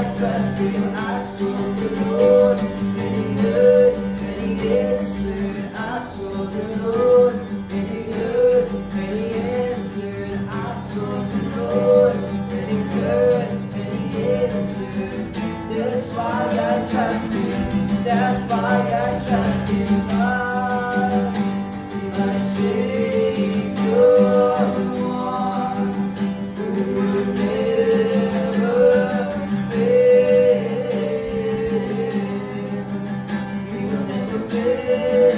I trust Him. I sought the Lord, and He heard, and He answered. I sought the Lord, and He heard, and He answered. I sought the Lord, and He heard, and He answered. That's why I trust Him. That's why I trust Him. My Savior, the one who will never fail. He will never fail.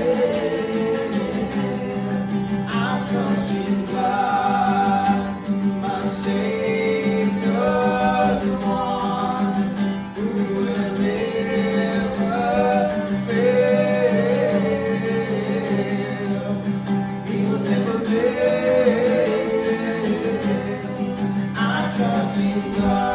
I trust in God, my Savior, the one who will never fail. He will never fail. I trust in God.